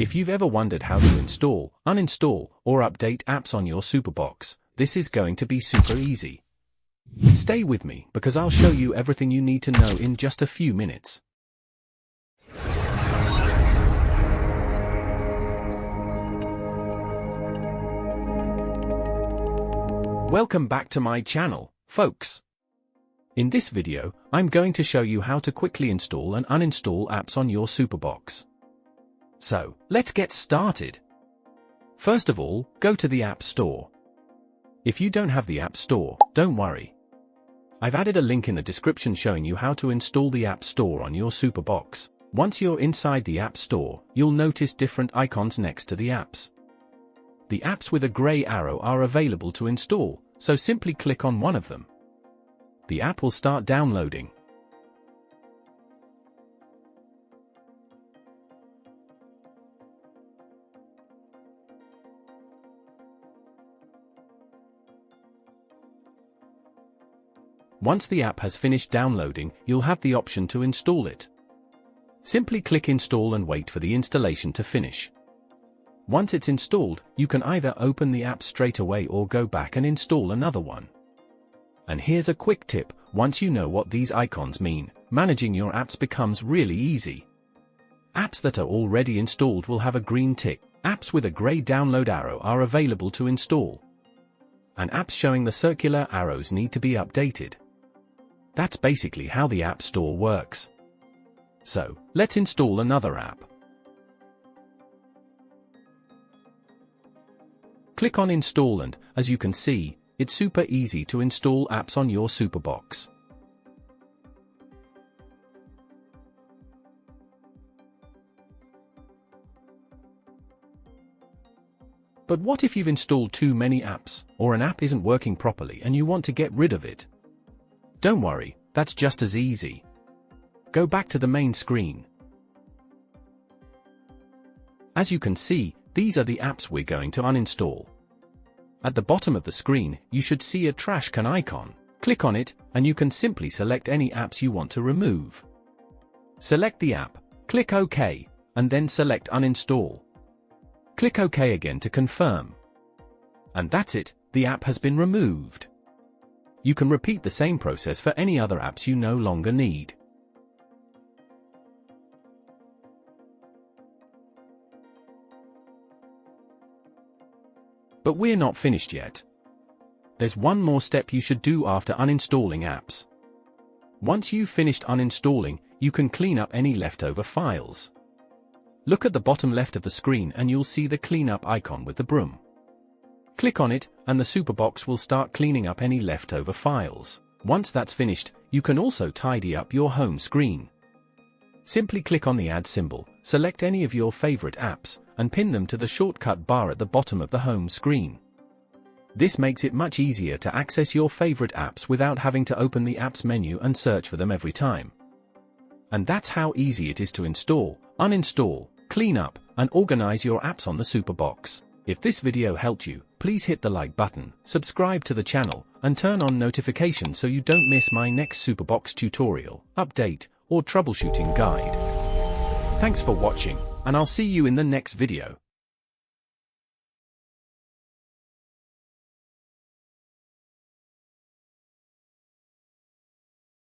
If you've ever wondered how to install, uninstall, or update apps on your SuperBox, this is going to be super easy. Stay with me because I'll show you everything you need to know in just a few minutes. Welcome back to my channel, folks. In this video, I'm going to show you how to quickly install and uninstall apps on your SuperBox. So, let's get started. First of all, go to the App Store. If you don't have the App Store, don't worry. I've added a link in the description showing you how to install the App Store on your SuperBox. Once you're inside the App Store, you'll notice different icons next to the apps. The apps with a grey arrow are available to install, so simply click on one of them. The app will start downloading. Once the app has finished downloading, you'll have the option to install it. Simply click Install and wait for the installation to finish. Once it's installed, you can either open the app straight away or go back and install another one. And here's a quick tip: once you know what these icons mean, managing your apps becomes really easy. Apps that are already installed will have a green tick. Apps with a grey download arrow are available to install. And apps showing the circular arrows need to be updated. That's basically how the App Store works. So, let's install another app. Click on Install and, as you can see, it's super easy to install apps on your SuperBox. But what if you've installed too many apps, or an app isn't working properly and you want to get rid of it? Don't worry, that's just as easy. Go back to the main screen. As you can see, these are the apps we're going to uninstall. At the bottom of the screen, you should see a trash can icon. Click on it, and you can simply select any apps you want to remove. Select the app, click OK, and then select Uninstall. Click OK again to confirm. And that's it, the app has been removed. You can repeat the same process for any other apps you no longer need. But we're not finished yet. There's one more step you should do after uninstalling apps. Once you've finished uninstalling, you can clean up any leftover files. Look at the bottom left of the screen and you'll see the cleanup icon with the broom. Click on it, and the SuperBox will start cleaning up any leftover files. Once that's finished, you can also tidy up your home screen. Simply click on the add symbol, select any of your favorite apps, and pin them to the shortcut bar at the bottom of the home screen. This makes it much easier to access your favorite apps without having to open the apps menu and search for them every time. And that's how easy it is to install, uninstall, clean up, and organize your apps on the SuperBox. If this video helped you, please hit the like button, subscribe to the channel, and turn on notifications so you don't miss my next SuperBox tutorial, update, or troubleshooting guide. Thanks for watching, and I'll see you in the next video.